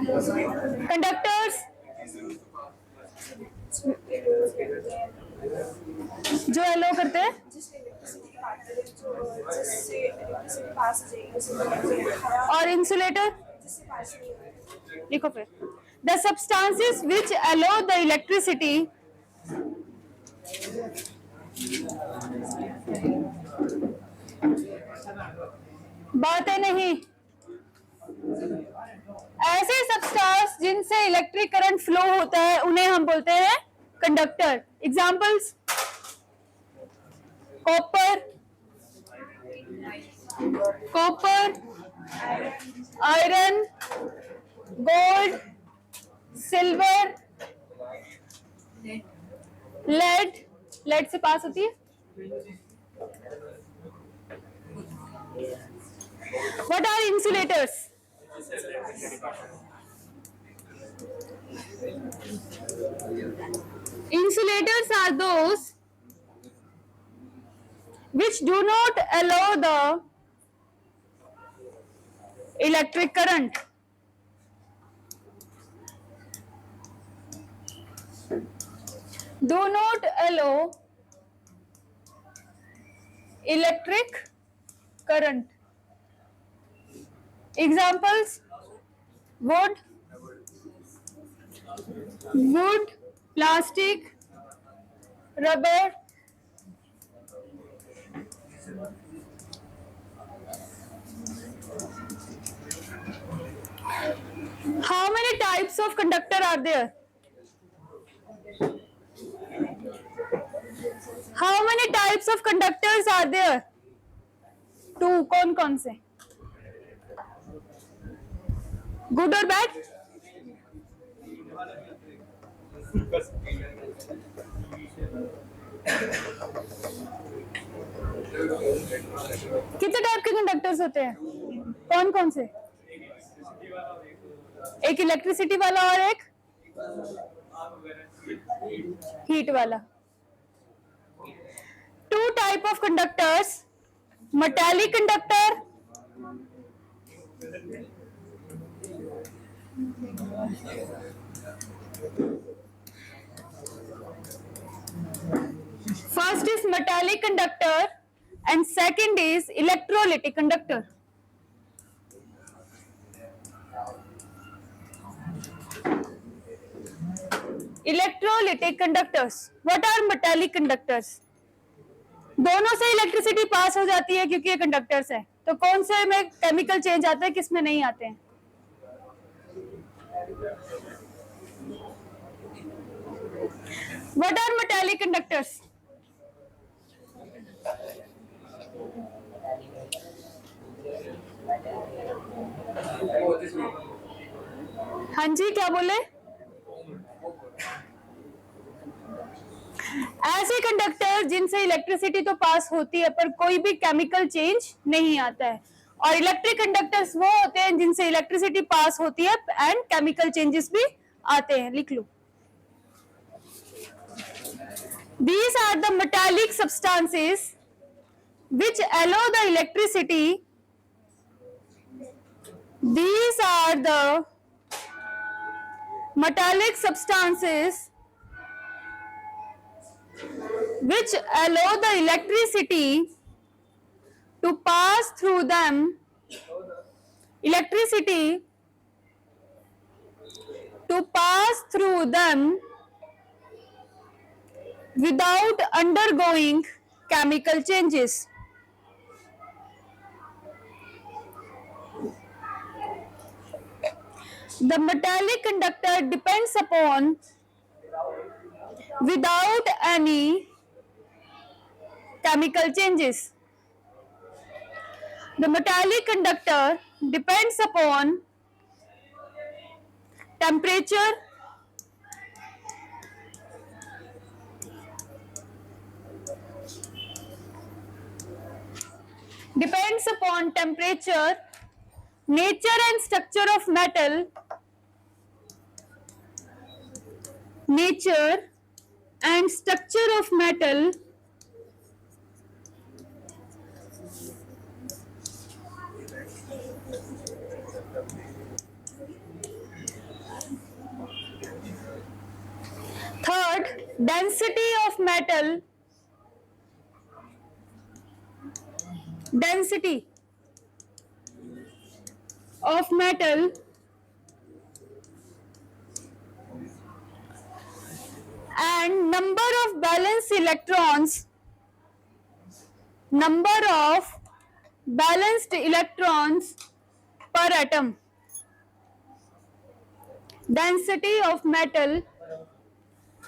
Conductors जो yellow करते हैं, और इंसुलेटर लिखो फिर। The substances which yellow the electricity, बातें नहीं, ऐसे सब्सटेंस जिनसे इलेक्ट्रिक करंट फ्लो होता है उन्हें हम बोलते हैं conductor. Examples, copper, iron, gold, silver, lead, lead से पास होती है। What are insulators? Insulators are those which do not allow the electric current. Do not allow electric current. Examples, wood, plastic, rubber. How many types of conductor are there? How many types of conductors are there? 2. कौन से? Good or bad? कितने type के conductors होते हैं? कौन से? एक electricity वाला और एक हीट वाला। 2 type of conductors, metallic conductor first is metallic conductor and second is electrolytic conductor. Electrolytic conductors. What are metallic conductors? दोनों से इलेक्ट्रिसिटी पास हो जाती है क्योंकि ये कंडक्टर्स है, तो कौन से में केमिकल चेंज आता है, किसमें नहीं आते हैं? What are metallic conductors? हाँ जी, क्या बोले? ऐसे कंडक्टर जिनसे इलेक्ट्रिसिटी तो पास होती है पर कोई भी केमिकल चेंज नहीं आता है, और इलेक्ट्रिक कंडक्टर्स वो होते हैं जिनसे इलेक्ट्रिसिटी पास होती है एंड केमिकल चेंजेस भी आते हैं। लिख लो। These are the metallic substances which allow the electricity. These are the metallic substances which allow the electricity to pass through them. Electricity to pass through them without undergoing chemical changes. The metallic conductor depends upon without any chemical changes. The metallic conductor depends upon temperature, nature and structure of metal, density of metal, density of metal and number of valence electrons, number of balanced electrons per atom. Density of metal,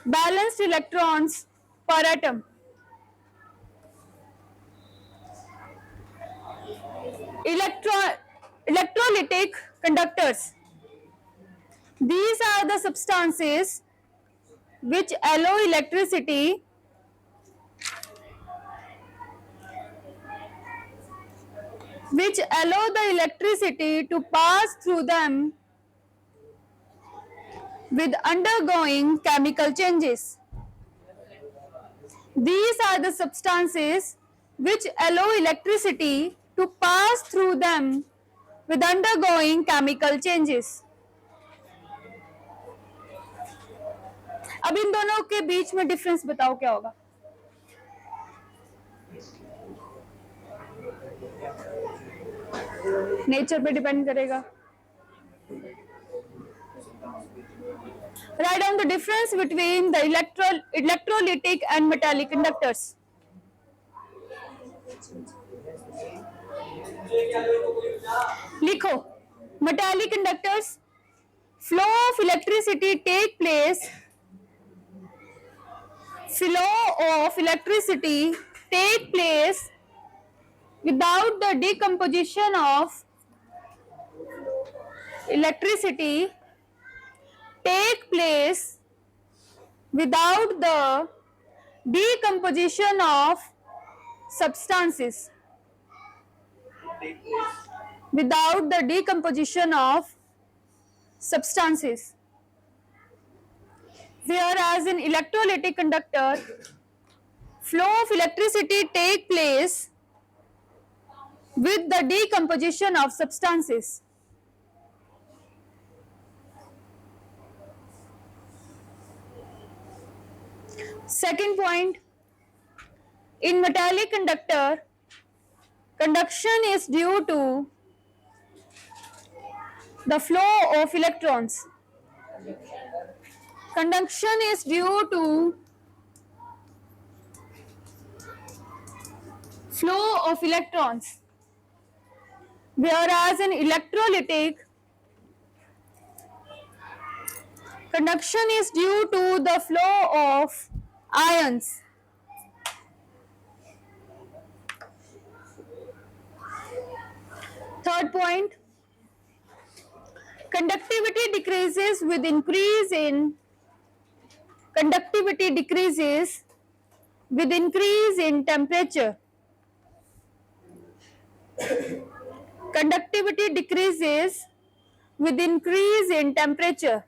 balanced electrons per atom. Electrolytic conductors. These are the substances which allow electricity to pass through them with undergoing chemical changes. These are the substances which allow electricity to pass through them with undergoing chemical changes. अब इन दोनों के बीच में difference बताओ क्या होगा? Nature पे depend करेगा. Write down the difference between the electrolytic and metallic conductors. लिखो, metallic conductors, flow of electricity take place without the decomposition of electricity take place without the decomposition of substances. Without the decomposition of substances. Whereas in electrolytic conductor, flow of electricity take place with the decomposition of substances. Second point, in metallic conductor, conduction is due to the flow of electrons. Conduction is due to flow of electrons, whereas in electrolytic, conduction is due to the flow of ions. Third point, conductivity decreases with increase in temperature. Conductivity decreases with increase in temperature,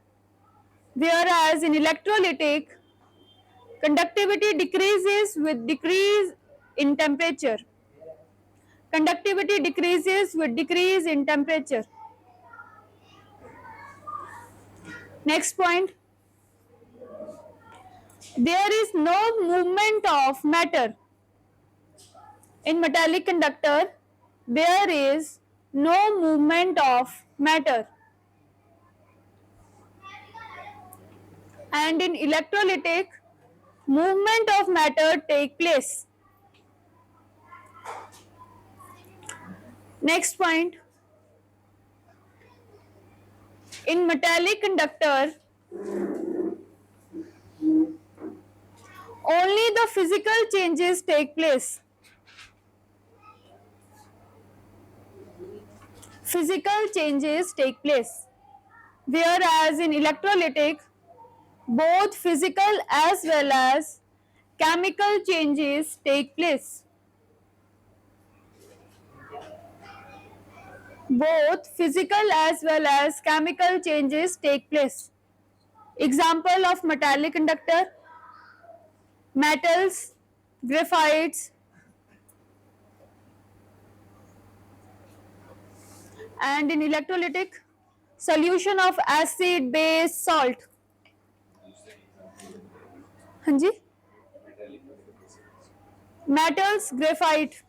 whereas in electrolytic, conductivity decreases with decrease in temperature. Conductivity decreases with decrease in temperature. Next point, there is no movement of matter. In metallic conductor, there is no movement of matter. And in electrolytic, movement of matter take place. Next point, in metallic conductor, only the physical changes take place. Physical changes take place. Whereas in electrolytic, both physical as well as chemical changes take place. Both physical as well as chemical changes take place. Example of metallic conductor: metals, graphites, and in electrolytic, solution of acid, base, salt. हाँ जी, metals, graphite,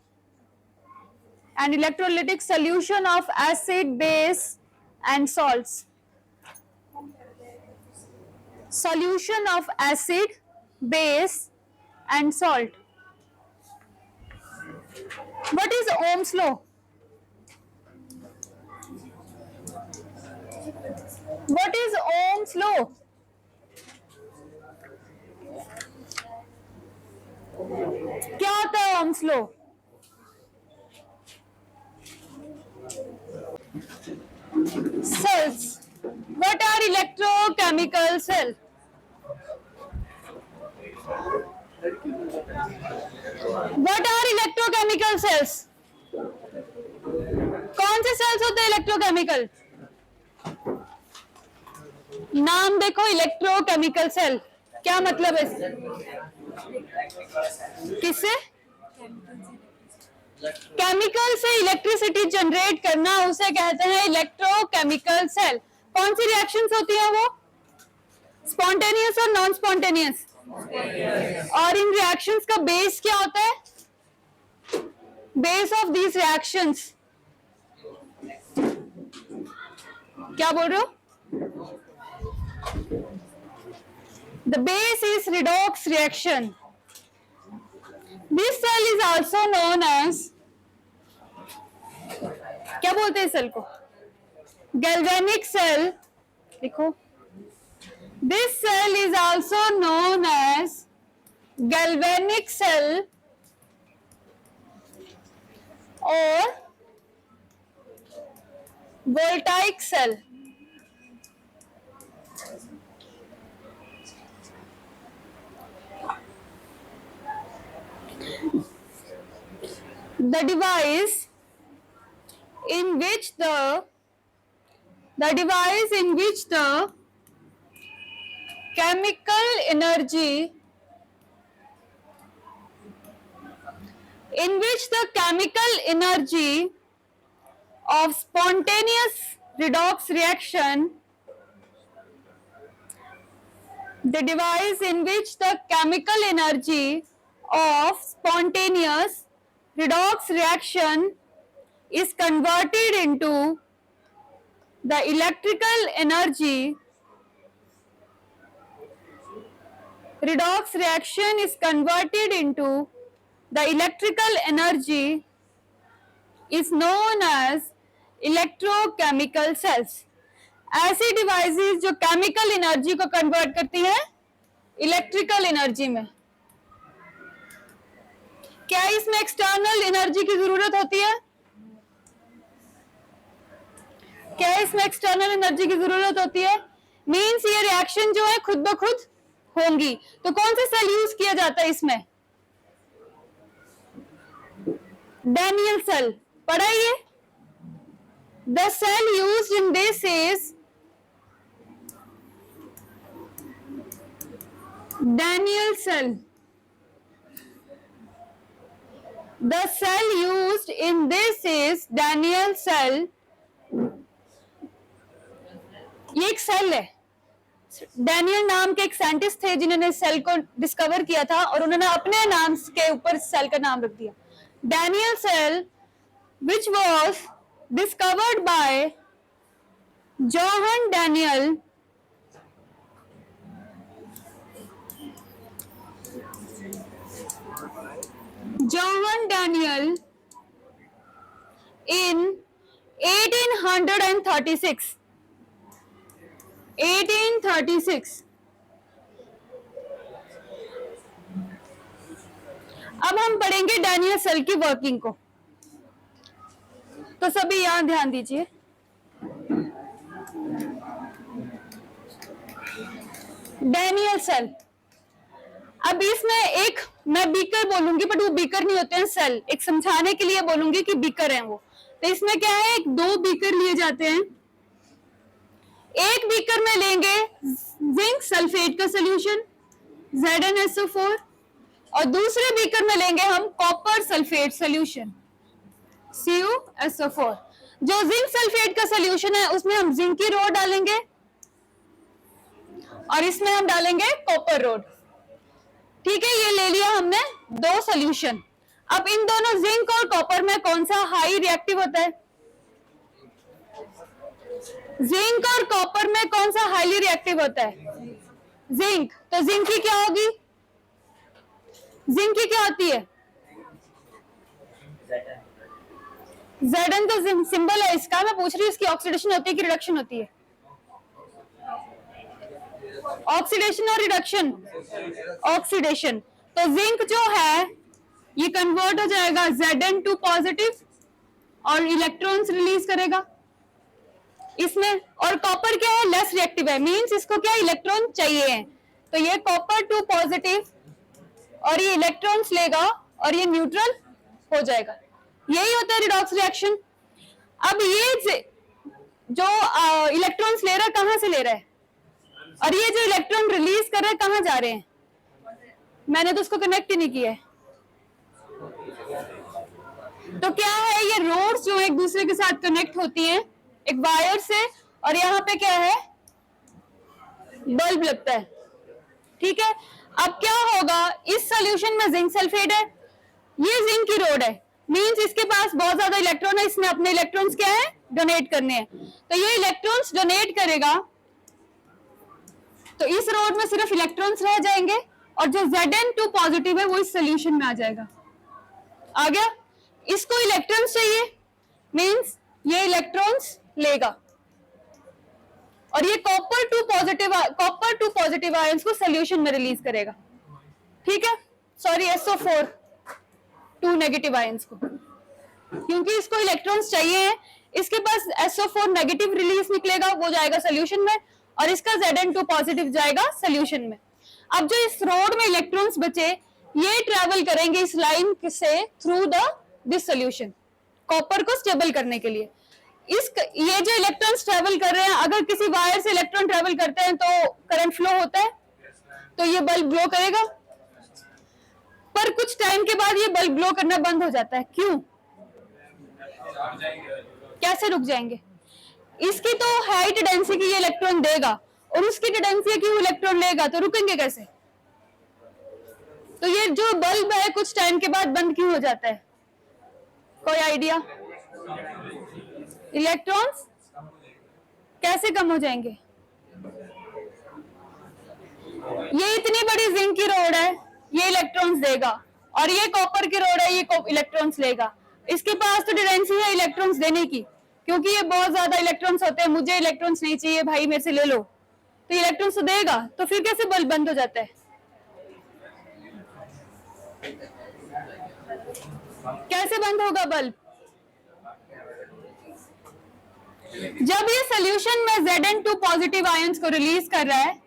and electrolytic solution of acid, base and salts. Solution of acid, base and salt. What is Ohm's law? What is Ohm's law? क्या होता है Ohm's law? Cells. What are electrochemical cells? What are electrochemical cells? कौन से sales होते हैं electrochemical? नाम देखो, electrochemical cell, क्या मतलब है? किससे? केमिकल से इलेक्ट्रिसिटी जनरेट करना उसे कहते हैं इलेक्ट्रोकेमिकल सेल। कौन सी रिएक्शंस होती हैं वो? स्पॉन्टेनियस और नॉन स्पॉन्टेनियस। और इन रिएक्शंस का बेस क्या होता है? बेस ऑफ दीज रिएक्शंस क्या बोल रहे हो? The base is redox reaction. This cell is also known as, क्या बोलते हैं सेल को? Galvanic cell. लिखो, this cell is also known as galvanic cell or voltaic cell. The device in which the chemical energy of spontaneous redox reaction, the device in which the chemical energy of spontaneous redox reaction is converted into the electrical energy. Redox reaction is converted into the electrical energy is known as electrochemical cells. ऐसी devices जो chemical energy को convert करती हैं electrical energy में। क्या इसमें external energy की जरूरत होती है? क्या इसमें एक्सटर्नल एनर्जी की जरूरत होती है? मींस ये रिएक्शन जो है खुद ब खुद होंगी। तो कौन सा सेल यूज किया जाता है इसमें? Daniel cell. पढ़ाइए। The cell used in this is Daniell cell. The cell used in this is Daniell cell. ये एक सेल है। डैनियल नाम के एक साइंटिस्ट थे जिन्होंने सेल को डिस्कवर किया था और उन्होंने अपने नाम के ऊपर सेल का नाम रख दिया। Daniell cell, which was discovered by Johann Daniell in 1836. अब हम पढ़ेंगे डैनियल सेल की वर्किंग को, तो सभी यहां ध्यान दीजिए। डैनियल सेल, अब इसमें एक मैं बीकर बोलूंगी बट वो बीकर नहीं होते हैं, सेल। एक समझाने के लिए बोलूंगी कि बीकर हैं वो। तो इसमें क्या है, एक दो बीकर लिए जाते हैं। एक बीकर में लेंगे जिंक सल्फेट का सोल्यूशन ZnSO4 और दूसरे बीकर में लेंगे हम कॉपर सल्फेट सोल्यूशन CuSO4। जो जिंक सल्फेट का सोल्यूशन है उसमें हम जिंक की रोड डालेंगे और इसमें हम डालेंगे कॉपर रोड। ठीक है, ये ले लिया हमने दो सोल्यूशन। अब इन दोनों जिंक और कॉपर में कौन सा हाई रिएक्टिव होता है? जिंक और कॉपर में कौन सा हाईली रिएक्टिव होता है? जिंक। तो जिंक की क्या होगी? जिंक की क्या होती है? Zn तो सिंबल है इसका, मैं पूछ रही हूँ इसकी ऑक्सीडेशन होती है कि रिडक्शन होती है? ऑक्सीडेशन और रिडक्शन? ऑक्सीडेशन। तो जिंक जो है ये कन्वर्ट हो जाएगा Zn टू पॉजिटिव और इलेक्ट्रॉन्स रिलीज करेगा इसमें। और कॉपर क्या है? लेस रिएक्टिव है, मींस इसको क्या इलेक्ट्रॉन चाहिए है, तो ये कॉपर टू पॉजिटिव और ये इलेक्ट्रॉन्स लेगा और ये न्यूट्रल हो जाएगा। यही होता है रिडॉक्स रिएक्शन। अब ये जो इलेक्ट्रॉन्स ले रहा है कहां से ले रहा है, और ये जो इलेक्ट्रॉन रिलीज कर रहा है कहां जा रहे हैं? मैंने तो उसको कनेक्ट ही नहीं किया है। तो क्या है, ये रोड्स जो एक दूसरे के साथ कनेक्ट होती हैं एक वायर से, और यहाँ पे क्या है? बल्ब लगता है। ठीक है, अब क्या होगा, इस सॉल्यूशन में जिंक सल्फेट है, ये जिंक की रोड है, मींस इसके पास बहुत ज्यादा इलेक्ट्रॉन है, इसने अपने इलेक्ट्रॉन्स क्या है डोनेट करने हैं, तो ये इलेक्ट्रॉन्स डोनेट करेगा, तो इस रोड में सिर्फ इलेक्ट्रॉन्स रह जाएंगे और जो Zn2 पॉजिटिव है वो इस सोल्यूशन में आ जाएगा। आ गया? इसको इलेक्ट्रॉन्स चाहिए, मींस ये इलेक्ट्रॉन्स लेगा और ये कॉपर टू पॉजिटिव आयंस को सोल्यूशन में रिलीज करेगा। ठीक है, sorry SO4 to negative ions को, क्योंकि इसको इलेक्ट्रॉन्स चाहिए हैं, इसके पास SO4 नेगेटिव रिलीज निकलेगा, वो जाएगा सोल्यूशन में, और इसका Zn2 पॉजिटिव जाएगा सोल्यूशन में। अब जो इस रोड में इलेक्ट्रॉन्स बचे ये ट्रेवल करेंगे इस लाइन से थ्रू दिस सोल्यूशन, कॉपर को स्टेबल करने के लिए। ये जो इलेक्ट्रॉन्स ट्रेवल कर रहे हैं, अगर किसी वायर से इलेक्ट्रॉन ट्रेवल करते हैं तो करंट फ्लो होता है, तो ये बल्ब ग्लो करेगा, पर कुछ टाइम के बाद ये बल्ब ग्लो करना बंद हो जाता है। क्यों? कैसे रुक जाएंगे? इसकी तो हाई टेंडेंसी की ये इलेक्ट्रॉन देगा और उसकी टेंडेंसी की वो इलेक्ट्रॉन लेगा, तो रुकेंगे कैसे? तो ये जो बल्ब है कुछ टाइम के बाद बंद क्यों हो जाता है? कोई आइडिया? इलेक्ट्रॉन्स कैसे कम हो जाएंगे? ये इतनी बड़ी जिंक की रोड है, ये इलेक्ट्रॉन्स देगा, और ये कॉपर की रोड है, ये इलेक्ट्रॉन्स लेगा। इसके पास तो टेंडेंसी है इलेक्ट्रॉन्स देने की, क्योंकि ये बहुत ज्यादा इलेक्ट्रॉन्स होते हैं, मुझे इलेक्ट्रॉन्स नहीं चाहिए भाई, मेरे से ले लो, तो इलेक्ट्रॉन्स तो देगा। तो फिर कैसे बल्ब बंद हो जाता है? कैसे बंद होगा बल्ब? जब ये सोल्यूशन में Zn2 पॉजिटिव आयंस को रिलीज कर रहा है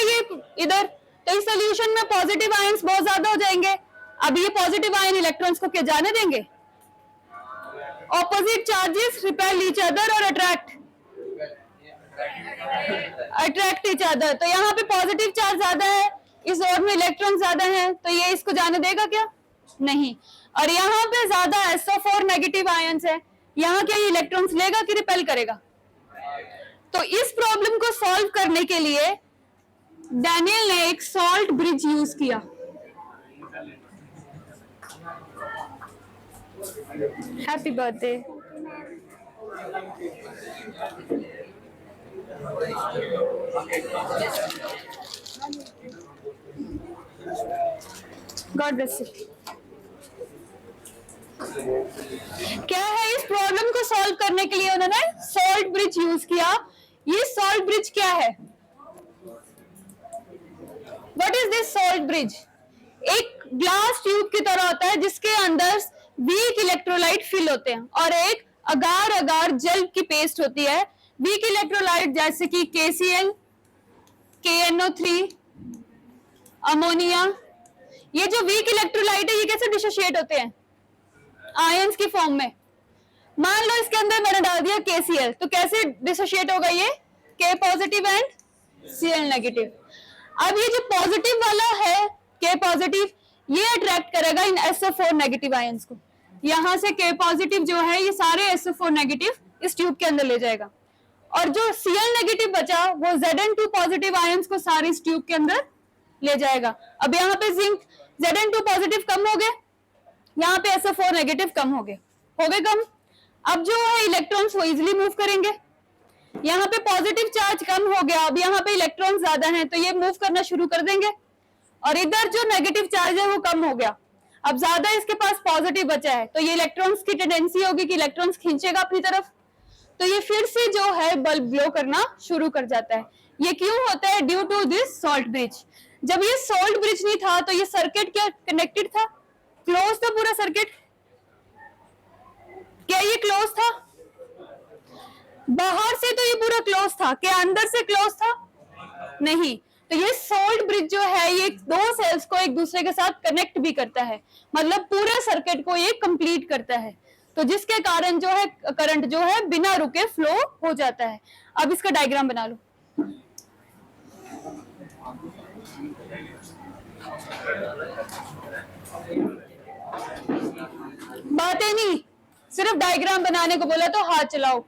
ये इधर, तो इस सोल्यूशन में पॉजिटिव आयंस बहुत ज्यादा हो जाएंगे। अब ये पॉजिटिव आयन इलेक्ट्रॉन्स को क्या जाने देंगे? Opposite charges repel each other और अट्रैक्ट ईच अदर। तो यहाँ पे पॉजिटिव चार्ज ज्यादा है, इस ओर में इलेक्ट्रॉन ज्यादा है, तो ये इसको जाने देगा क्या? नहीं। और यहाँ पे ज्यादा SO4 नेगेटिव आयंस है, यहाँ क्या ये इलेक्ट्रॉन्स लेगा कि रिपेल करेगा? तो इस प्रॉब्लम को सॉल्व करने के लिए डैनियल ने एक सॉल्ट ब्रिज यूज किया। Happy birthday. God bless you. क्या है, इस प्रॉब्लम को सॉल्व करने के लिए उन्होंने सॉल्ट ब्रिज यूज किया। ये सॉल्ट ब्रिज क्या है? What is this salt bridge? एक ग्लास ट्यूब की तरह होता है जिसके अंदर वीक इलेक्ट्रोलाइट फिल होते हैं और एक अगार अगार जल की पेस्ट होती है। वीक इलेक्ट्रोलाइट जैसे कि KCl, KNO3, अमोनिया। ये जो वीक इलेक्ट्रोलाइट है ये कैसे डिसोशिएट होते हैं? आयंस की फॉर्म में। मान लो इसके अंदर मैंने डाल दिया KCl, तो कैसे डिसोशिएट होगा ये? K positive and Cl negative. अब ये जो पॉजिटिव वाला है K पॉजिटिव, ये अट्रैक्ट करेगा इन SO4 नेगेटिव आयंस को। यहां से K पॉजिटिव जो है ये सारे SO4 नेगेटिव इस ट्यूब के अंदर ले जाएगा, और जो Cl नेगेटिव बचा वो Zn2 पॉजिटिव आयंस को सारे इस ट्यूब के अंदर ले जाएगा। अब यहाँ पे जिंक Zn2 पॉजिटिव कम हो गए, यहाँ पे SO4 नेगेटिव कम हो गए कम। अब जो है इलेक्ट्रॉन्स वो इजिली मूव करेंगे। यहाँ पे पॉजिटिव चार्ज कम हो गया, अब यहाँ पे इलेक्ट्रॉन ज्यादा हैं तो ये मूव करना शुरू कर देंगे, और इधर जो नेगेटिव चार्ज है वो कम हो गया, अब ज्यादा इसके पास पॉजिटिव बचा है, तो ये इलेक्ट्रॉन्स की टेंडेंसी होगी कि इलेक्ट्रॉन्स खींचेगा अपनी तरफ, तो ये फिर से जो है बल्ब ग्लो करना शुरू कर जाता है। ये क्यों होता है? Due to this salt bridge. जब ये सॉल्ट ब्रिज नहीं था तो ये सर्किट क्या कनेक्टेड था? क्लोज था पूरा सर्किट। क्या ये क्लोज था? बाहर से तो ये पूरा क्लोज था, क्या अंदर से क्लोज था? नहीं। तो ये सॉल्ट ब्रिज जो है ये दो सेल्स को एक दूसरे के साथ कनेक्ट भी करता है, मतलब पूरे सर्किट को ये कंप्लीट करता है, तो जिसके कारण जो है करंट जो है बिना रुके फ्लो हो जाता है। अब इसका डायग्राम बना लो। बातें नहीं, सिर्फ डायग्राम बनाने को बोला तो हाथ चलाओ।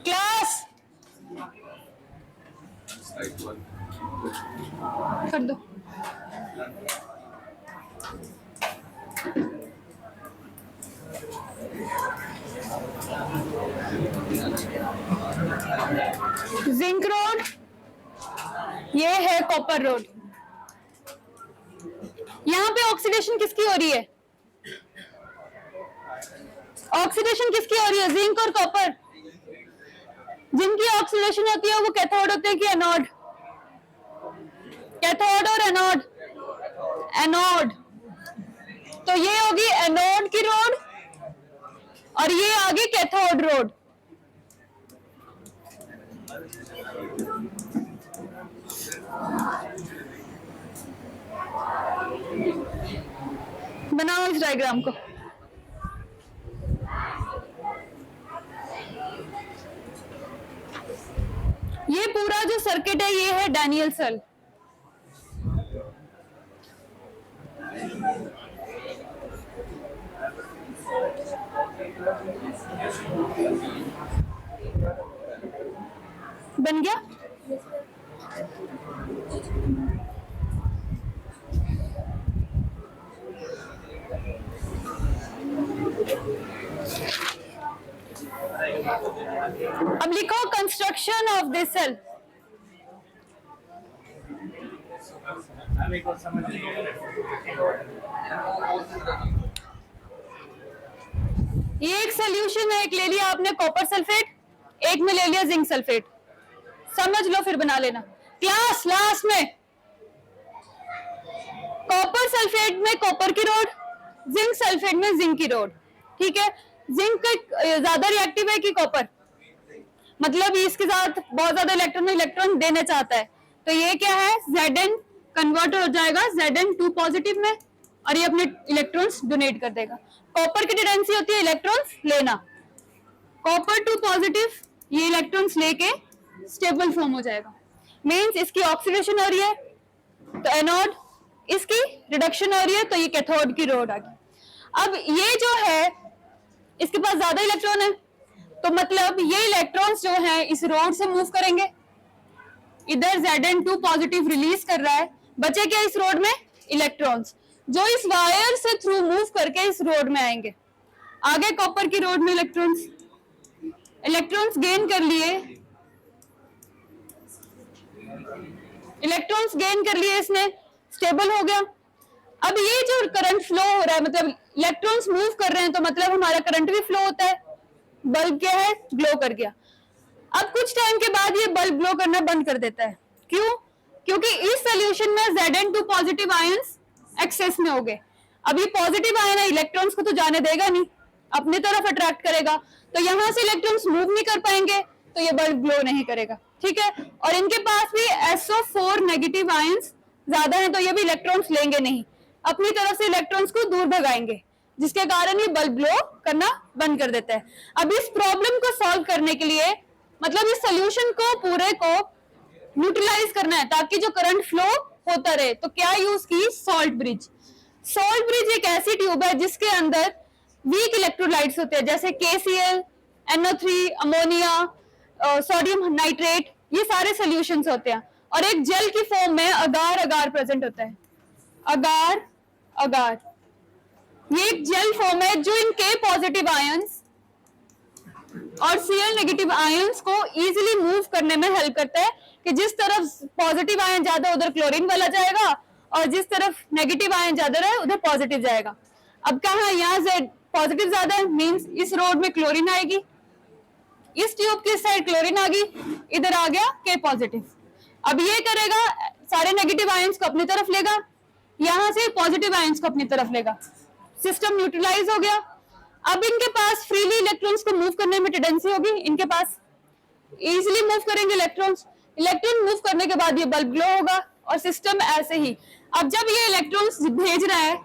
क्लास कर दो। जिंक रोड, ये है कॉपर रोड। यहां पे ऑक्सीडेशन किसकी हो रही है? ऑक्सीडेशन किसकी हो रही है? जिंक और कॉपर। जिनकी ऑक्सीडेशन होती है वो कैथोड होते हैं कि एनोड? कैथोड और एनोड। एनोड, तो ये होगी एनोड की रोड और ये आगे कैथोड रोड। बनाओ इस डायग्राम को। ये पूरा जो सर्किट है ये है डैनियल सेल। बन गया? अब लिखो कंस्ट्रक्शन ऑफ दिस सेल। ये एक सोल्यूशन है, एक ले लिया आपने कॉपर सल्फेट, एक में ले लिया जिंक सल्फेट। समझ लो फिर बना लेना। क्लास लास्ट में कॉपर सल्फेट में कॉपर की रोड, जिंक सल्फेट में जिंक की रोड। ठीक है, जिंक ज्यादा रिएक्टिव है कि कॉपर? मतलब इसके साथ बहुत ज्यादा इलेक्ट्रॉन देना चाहता है, तो ये क्या है? Zn कन्वर्ट हो जाएगा Zn2 पॉजिटिव में और ये अपने इलेक्ट्रॉन्स डोनेट कर देगा। कॉपर की टेंडेंसी होती है इलेक्ट्रॉन्स लेना, कॉपर 2 पॉजिटिव ये इलेक्ट्रॉन्स लेके स्टेबल फॉर्म हो जाएगा। मींस इसकी ऑक्सीडेशन हो रही है तो एनोड, इसकी रिडक्शन हो रही है तो ये कैथोड की रोड आ गई। अब ये जो है इसके पास ज्यादा इलेक्ट्रॉन है, तो मतलब ये इलेक्ट्रॉन्स जो हैं इस रोड से मूव करेंगे। इधर Zn2 पॉजिटिव रिलीज कर रहा है, बचे क्या इस रोड में? इलेक्ट्रॉन्स, जो इस वायर से थ्रू मूव करके इस रोड में आएंगे। आगे कॉपर की रोड में इलेक्ट्रॉन्स गेन कर लिए, इसने स्टेबल हो गया। अब ये जो करंट फ्लो हो रहा है, मतलब इलेक्ट्रॉन्स मूव कर रहे हैं, तो मतलब हमारा करंट भी फ्लो होता है। बल्ब क्या है? ग्लो कर गया। अब कुछ टाइम के बाद ये बल्ब ग्लो करना बंद कर देता है। क्यों? क्योंकि इस सोल्यूशन में Zn2 पॉजिटिव आयंस एक्सेस में हो गए। अब ये पॉजिटिव आयन है, इलेक्ट्रॉन्स को तो जाने देगा नहीं, अपनी तरफ अट्रैक्ट करेगा, तो यहां से इलेक्ट्रॉन्स मूव नहीं कर पाएंगे, तो ये बल्ब ग्लो नहीं करेगा। ठीक है, और इनके पास भी SO4 नेगेटिव आयंस ज्यादा है, तो ये भी इलेक्ट्रॉन्स लेंगे नहीं, अपनी तरफ से इलेक्ट्रॉन्स को दूर भगाएंगे, जिसके कारण ये बल्ब ग्लो करना बंद कर देता है। अब इस प्रॉब्लम को सॉल्व करने के लिए, मतलब इस सोल्यूशन को पूरे को न्यूट्रलाइज करना है ताकि जो करंट फ्लो होता रहे। तो क्या यूज की? Salt bridge. सॉल्ट ब्रिज एक ऐसी ट्यूब है जिसके अंदर वीक इलेक्ट्रोलाइट्स होते हैं, जैसे KCl, NO3, ammonia, sodium nitrate, ये सारे सॉल्यूशंस होते हैं, और एक जेल की फॉर्म में अगार अगार प्रेजेंट होता है। अगार अगार ये एक जेल फॉर्म है जो इन K पॉजिटिव आयंस और Cl नेगेटिव आयंस को इजीली मूव करने में हेल्प करता है कि जिस तरफ पॉजिटिव आयन ज्यादा उधर क्लोरीन वाला जाएगा, और जिस तरफ नेगेटिव आयन ज्यादा रहे उधर पॉजिटिव जाएगा। अब कहा यहाँ से पॉजिटिव ज्यादा है, मींस इस रोड में क्लोरीन आएगी, इस ट्यूब की साइड क्लोरीन आ गई, इधर आ गया K पॉजिटिव। अब ये करेगा सारे नेगेटिव आयंस को अपनी तरफ लेगा, यहां से पॉजिटिव आयंस को अपनी तरफ लेगा, सिस्टम न्यूट्रलाइज हो गया। अब इनके पास फ्रीली इलेक्ट्रॉन्स को मूव करने में टेंडेंसी होगी, इनके पास इजीली मूव करेंगे इलेक्ट्रॉन्स। इलेक्ट्रॉन मूव करने के बाद ये बल्ब ग्लो होगा और सिस्टम ऐसे ही। अब जब ये इलेक्ट्रॉन्स भेज रहा है,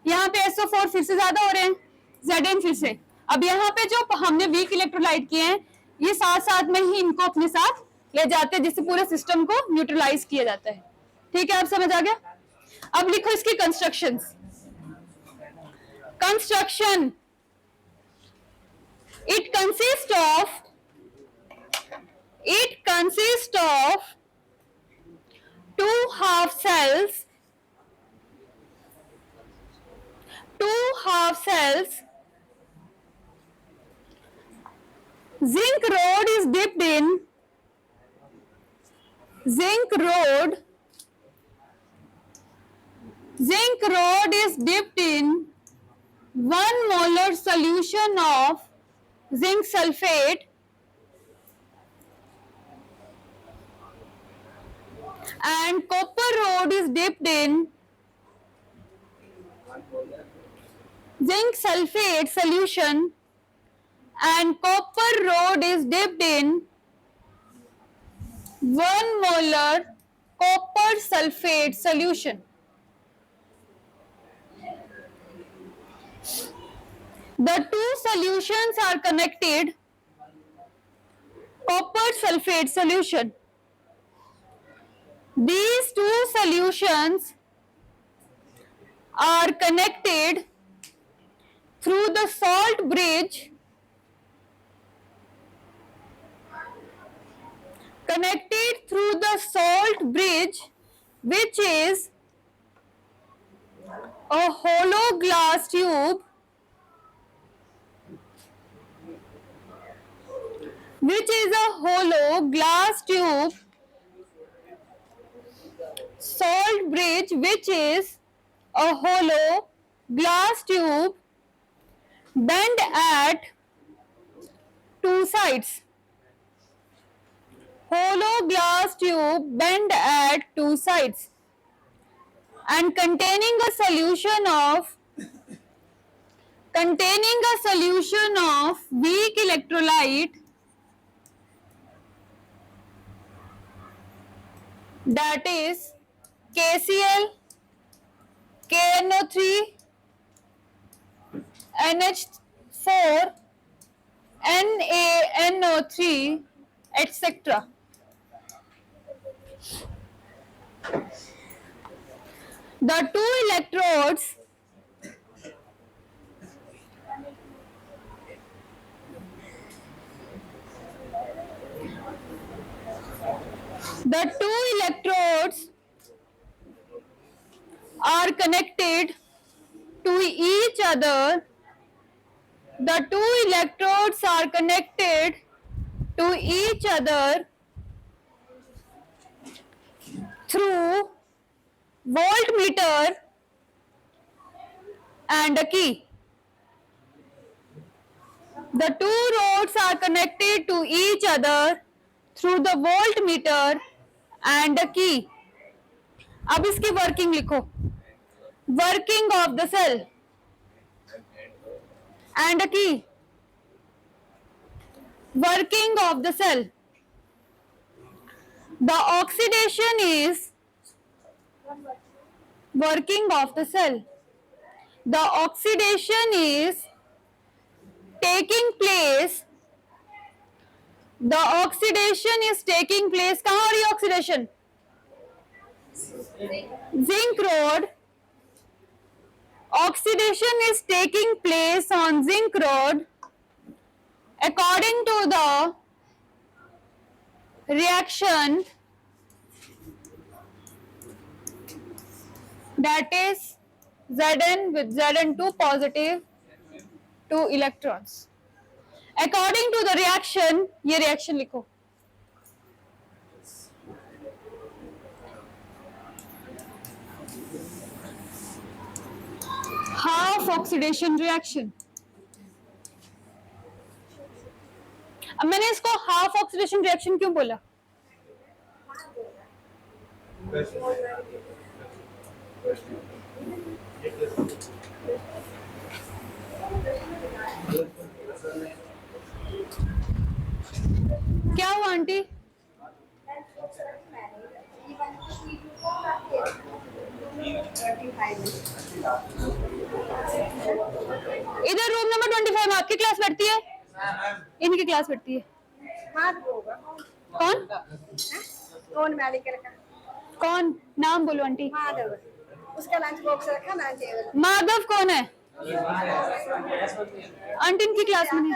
यहाँ पे SO4 फिर से ज्यादा हो रहे हैं, Zn फिर से। अब यहाँ पे जो हमने वीक इलेक्ट्रोलाइट किए हैं, ये साथ साथ में ही इनको अपने साथ ले जाते हैं, जिससे पूरे सिस्टम को न्यूट्रलाइज किया जाता है। ठीक है, आप समझ आ गया? अब लिखो इसकी constructions. Construction, it consists of two half cells, zinc rod is dipped in one molar solution of zinc sulfate and copper rod is dipped in zinc sulfate solution and copper rod is dipped in 1 molar copper sulfate solution. The two solutions are connected. Copper sulfate solution. These two solutions are connected through the salt bridge. Which is a hollow glass tube salt bridge, which is a hollow glass tube bent at two sides. Hollow glass tube bent at two sides and containing a solution of weak electrolyte, that is KCl, KNO3, NH4, NaNO3, etc. The two electrodes are connected to each other. The two electrodes are connected to each other through voltmeter and a key. The two rods are connected to each other through the voltmeter and a key. अब इसकी working लिखो। Working of the cell and a key. Working of the cell. The oxidation is working of the cell. The oxidation is taking place The oxidation is taking place. कहाँ हो रही है oxidation? Zinc rod. Oxidation is taking place on zinc rod according to the reaction that is Zn with Zn2 positive 2 electrons. According to the reaction, ये reaction लिखो. Half oxidation reaction. अब मैंने इसको half oxidation reaction क्यों बोला? क्या हुआ aunty? इधर रूम नंबर 25 में आपकी क्लास बैठती है? इनकी क्लास बैठती है। कौन कौन मेडिकल का? कौन? नाम बोलो आंटी। माधव, उसका लंच बॉक्स रखा ना टेबल। माधव कौन है? आंटी इनकी क्लास में नहीं,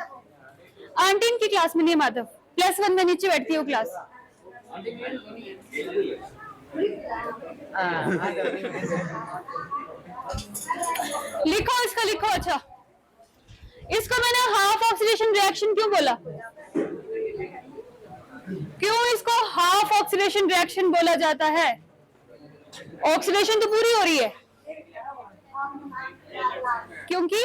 आंटी इनकी क्लास में नहीं है माधव। +1 में नीचे बैठती है वो क्लास। लिखो इसका, लिखो। अच्छा, इसको मैंने हाफ ऑक्सीडेशन रिएक्शन क्यों बोला? क्यों इसको हाफ ऑक्सीडेशन रिएक्शन बोला जाता है? ऑक्सीडेशन तो पूरी हो रही है, क्योंकि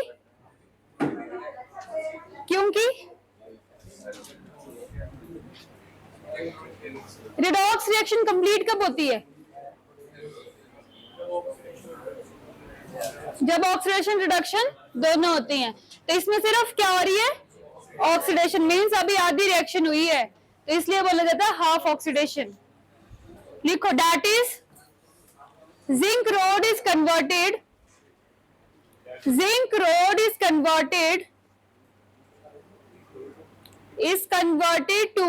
रिडॉक्स रिएक्शन कंप्लीट कब होती है? जब ऑक्सीडेशन रिडक्शन दोनों होती हैं। तो इसमें सिर्फ क्या हो रही है? ऑक्सीडेशन, मीन्स अभी आधी रिएक्शन हुई है, तो इसलिए बोला जाता है हाफ ऑक्सीडेशन। लिखो, that is zinc road is converted, zinc rod is converted to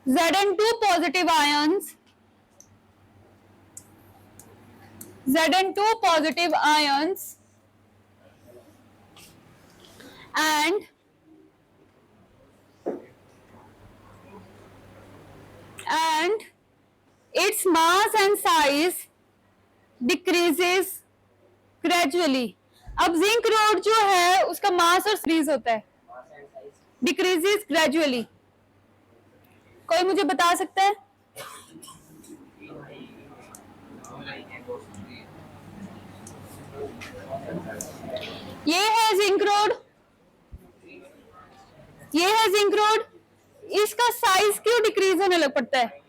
Zn2 positive ions, Zn2 positive ions, and its mass and size decreases gradually. अब जिंक रोड जो है उसका मास और साइज होता है, डिक्रीजेस ग्रेजुअली। कोई मुझे बता सकता है? ये है जिंक रोड, ये है जिंक रोड, इसका साइज क्यों डिक्रीज होने लग पड़ता है?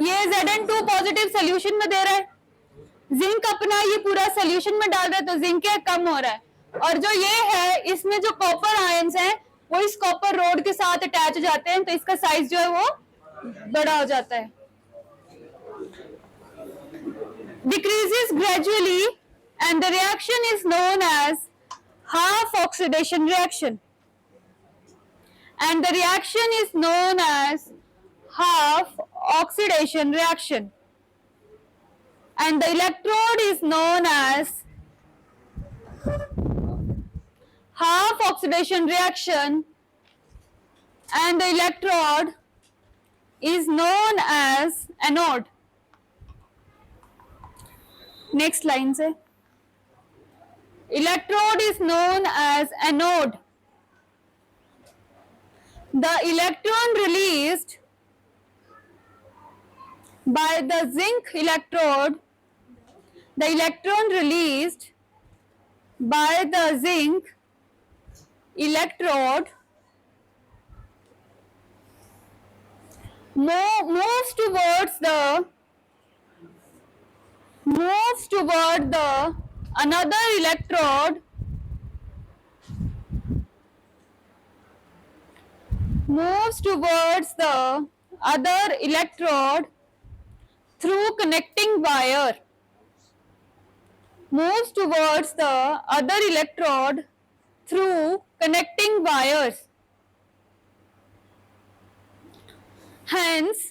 ये Zn2 पॉजिटिव सोल्यूशन में दे रहा है, जिंक अपना ये पूरा सोल्यूशन में डाल रहा है, तो जिंक क्या कम हो रहा है। और जो ये है, इसमें जो कॉपर आयंस हैं वो इस कॉपर रोड के साथ अटैच हो जाते हैं, तो इसका साइज जो है वो बड़ा हो जाता है। Decreases gradually and the reaction is known as half oxidation reaction, and the reaction is known as half oxidation reaction, and the electrode is known as half oxidation reaction, and the electrode is known as anode. Next line se, electrode is known as anode. The electron released by the zinc electrode, the electron released by the zinc electrode moves toward the another electrode, moves towards the other electrode through connecting wire, moves towards the other electrode through connecting wires. Hence,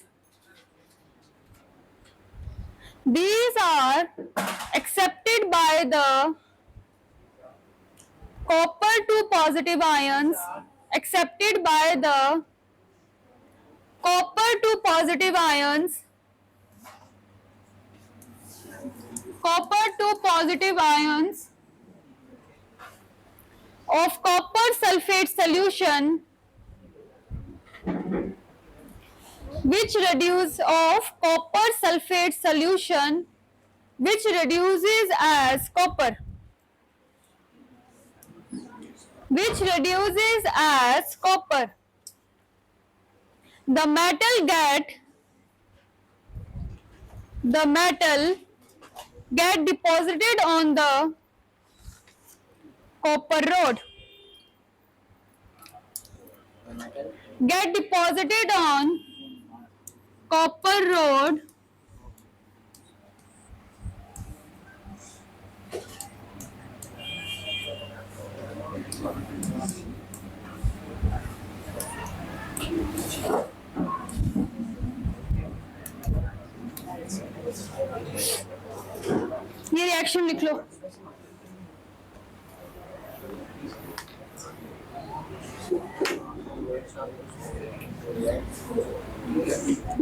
these are accepted by the copper 2 positive ions, accepted by the copper 2 positive ions, copper 2 positive ions of copper sulfate solution, which reduce of copper sulfate solution, which reduces as copper, which reduces as copper. The metal get deposited on the copper rod, get deposited on copper rod ये reaction लिख लो.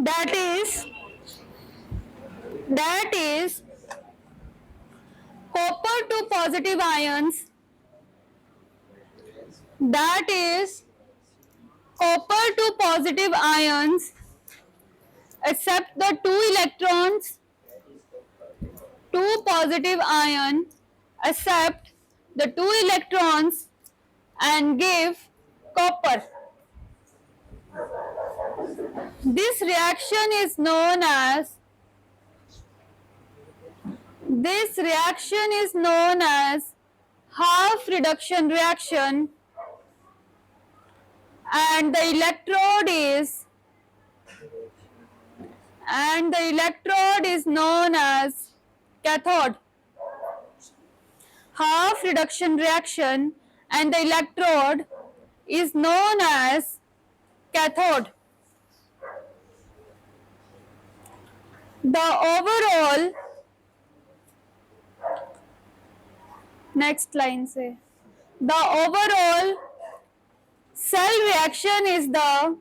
That is copper 2 positive ions, that is copper 2 positive ions accept the 2 electrons, 2 positive ion accept the 2 electrons and give copper. This reaction is known as half reduction reaction, and the electrode is known as cathode. Half reduction reaction and the electrode is known as cathode. The overall, next line से, the overall cell reaction is the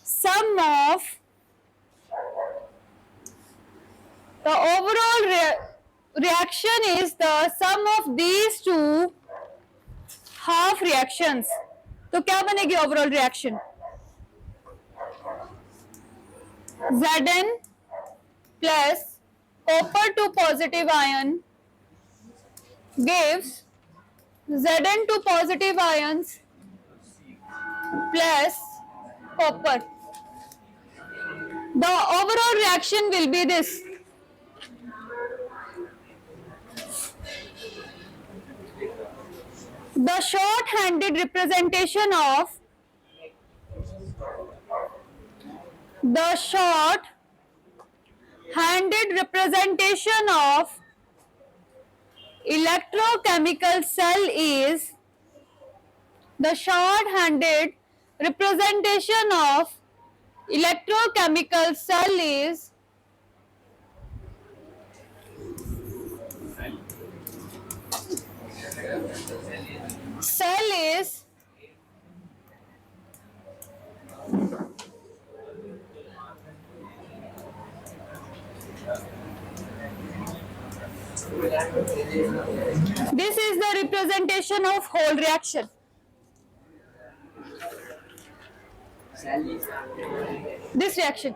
sum of reaction is the sum of these two half reactions. तो क्या बनेगी overall reaction? Zn plus copper 2 positive ion gives Zn2 positive ions plus copper. The overall reaction will be this. The short-handed representation of electrochemical cell is the short-handed representation of electrochemical cell is this is the representation of whole reaction. This reaction.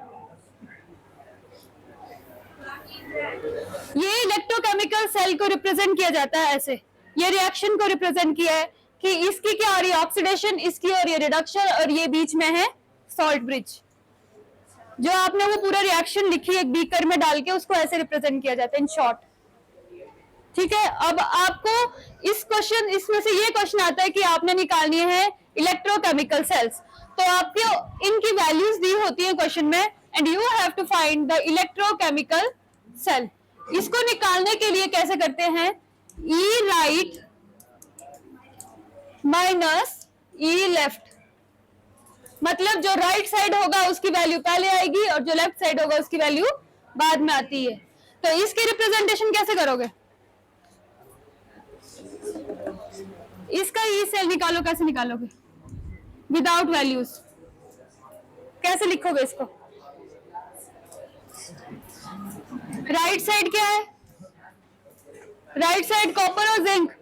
ये electrochemical cell को represent किया जाता है ऐसे. ये reaction को represent किया है कि इसकी क्या हो रही है ऑक्सीडेशन, इसकी हो रही है रिडक्शन, और ये बीच में है सॉल्ट ब्रिज. जो आपने वो पूरा रिएक्शन लिखी एक बीकर में डाल के उसको ऐसे रिप्रेजेंट किया जाता है इन शॉर्ट. ठीक है. अब आपको इसमें से ये क्वेश्चन आता है कि आपने निकालनी है इलेक्ट्रोकेमिकल सेल्स. तो आपके इनकी वैल्यूज दी होती है क्वेश्चन में, and you have to find the electrochemical cell. इसको निकालने के लिए कैसे करते हैं, E right minus E left, मतलब जो राइट साइड होगा उसकी वैल्यू पहले आएगी और जो लेफ्ट साइड होगा उसकी वैल्यू बाद में आती है। तो इसकी रिप्रेजेंटेशन कैसे करोगे, इसका ई सेल निकालो, कैसे निकालोगे, विदाउट वैल्यूज, कैसे लिखोगे इसको, राइट साइड क्या है, राइट साइड कॉपर और zinc,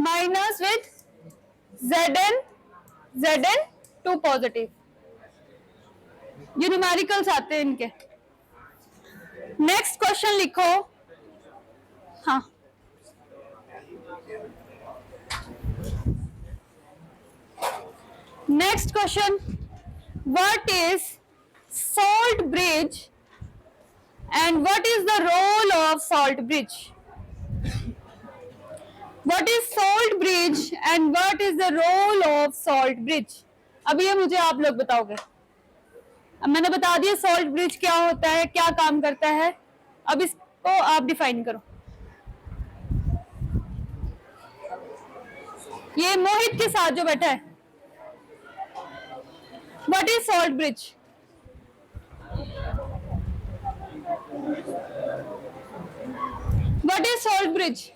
minus with Zn two positive, ये न्यूमेरिकल्स आते हैं इनके। नेक्स्ट क्वेश्चन लिखो, हाँ next question, what is salt bridge and what is the role of salt bridge, what is salt bridge and what is the role of salt bridge. अब ये मुझे आप लोग बताओगे, अब मैंने बता दिया सॉल्ट ब्रिज क्या होता है, क्या काम करता है, अब इसको आप डिफाइन करो। ये मोहित के साथ जो बैठा है, what is salt bridge, what is salt bridge,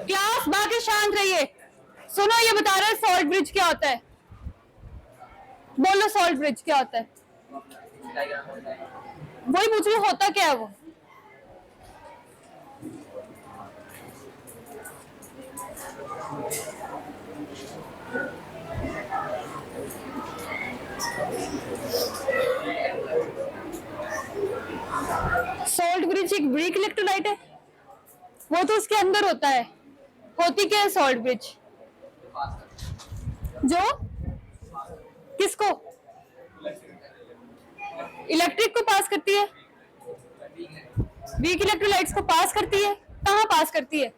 class बाकी शांत रहिए, सुनो ये बता रहा है सॉल्ट ब्रिज क्या होता है, बोलो सॉल्ट ब्रिज क्या होता है, वही पूछ रही होता क्या है वो, सॉल्ट ब्रिज एक ब्रिक इलेक्ट्रोलाइट है, वो तो उसके अंदर होता है, होती क्या है सॉल्ट ब्रिज, जो किसको, इलेक्ट्रिक को पास करती है, वीक इलेक्ट्रोलाइट्स को पास करती है, कहाँ पास करती है,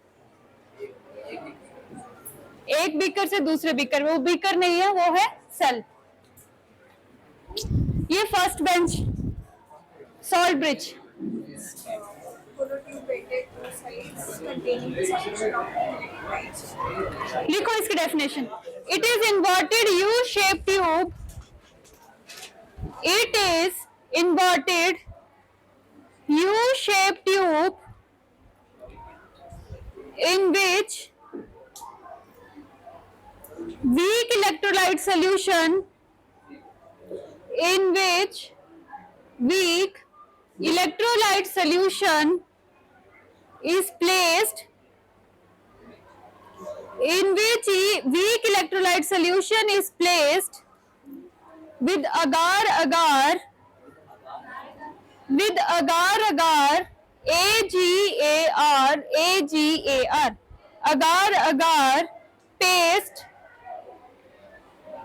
एक बीकर से दूसरे बीकर में, वो बीकर नहीं है वो है सेल। ये फर्स्ट बेंच सॉल्ट ब्रिज, लिखो इसकी definition, it is inverted U shape tube, it is inverted U shape tube in which weak electrolyte solution in which weak electrolyte solution is placed in which weak electrolyte solution is placed with agar agar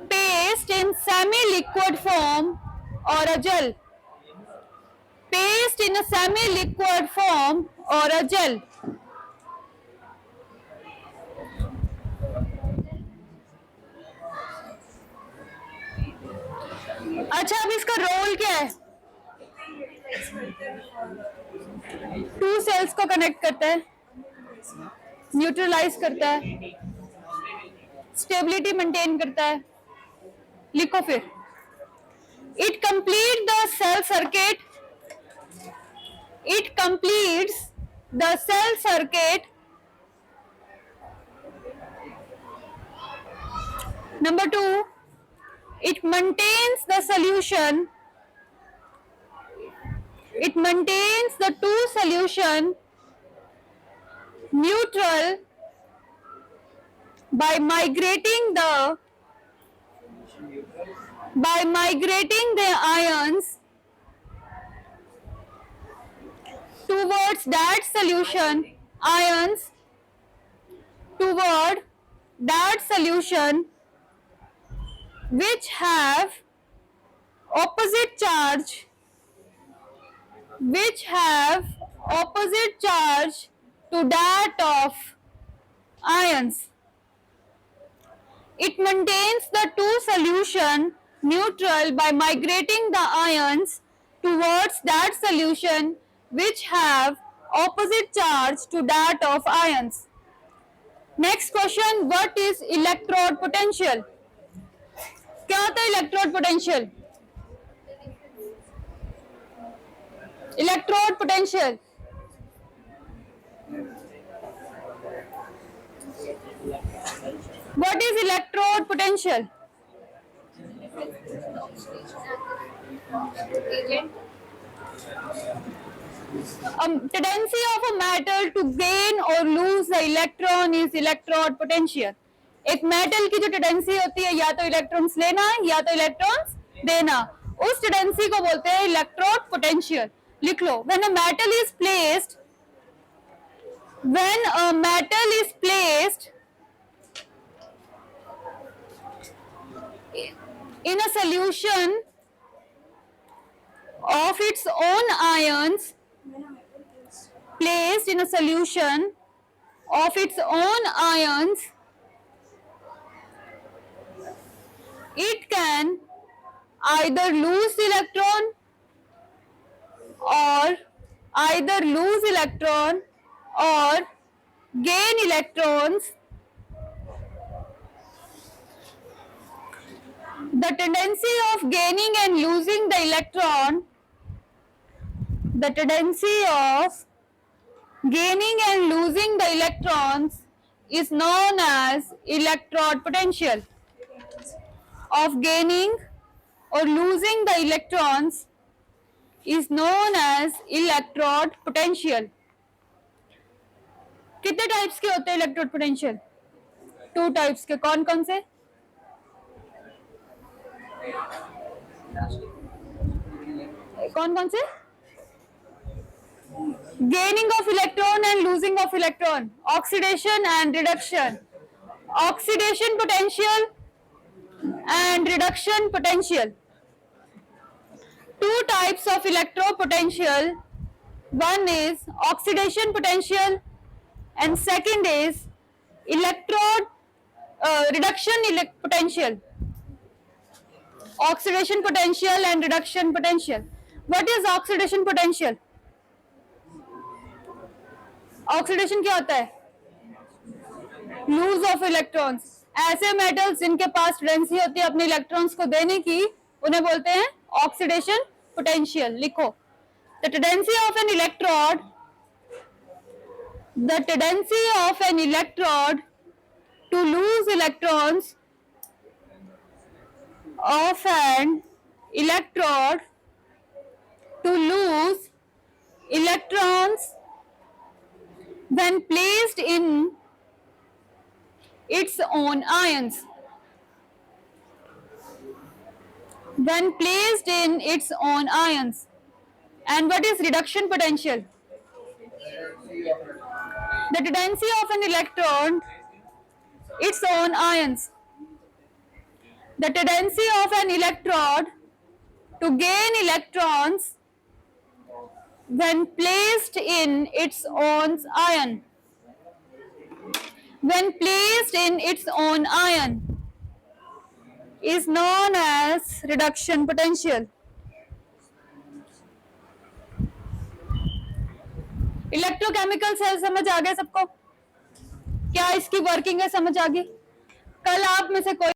paste in semi liquid form or a gel, paste in a semi liquid form or a gel। अच्छा अब इसका role क्या है, to sales को connect करता है, neutralise करता है, स्टेबिलिटी मेंटेन करता है, लिखो फिर, it complete the cell circuit, it completes the cell circuit, number 2 it maintains the solution, it maintains the two solution neutral by migrating the ions towards that solution, ions toward that solution which have opposite charge to that of ions। It maintains the two solution neutral by migrating the ions towards that solution which have opposite charge to that of ions. Next question, what is electrode potential? क्या होता है electrode potential? Electrode potential. What is electrode potential? Tendency of a metal to gain or lose the electron is electrode potential. एक metal की जो tendency होती है या तो इलेक्ट्रॉन्स लेना या तो इलेक्ट्रॉन्स देना, उस टेंडेंसी को बोलते हैं इलेक्ट्रोड पोटेंशियल. लिख लो. When a metal is placed in a solution of its own ions, placed in a solution of its own ions, it can either lose the electron or gain electrons. The tendency of gaining and losing the electron, the tendency of gaining and losing the electrons is known as electrode potential. Of gaining or losing the electrons is known as electrode potential. कितने types के होते हैं electrode potential? 2 types के. कौन कौन से? कौन कौन से? Gaining of electron and losing of electron, oxidation and reduction, oxidation potential and reduction potential. 2 types of electrode potential. One is oxidation potential and second is electrode reduction potential. Oxidation potential and reduction potential. What is oxidation potential? Oxidation क्या होता है? Lose of electrons. ऐसे metals जिनके पास tendency होती है अपने electrons को देने की, उन्हें बोलते हैं ऑक्सीडेशन पोटेंशियल. लिखो. The tendency of N electrode, the tendency of an electrode to lose electrons, of an electrode to lose electrons when placed in its own ions. When placed in its own ions. And what is reduction potential? The tendency of an electron, its own ions. The tendency of an electrode to gain electrons when placed in its own ion. When placed in its own ion is known as reduction potential. Electrochemical cell समझ आ गया सबको? क्या इसकी working है समझ आ गई? कल आप में से कोई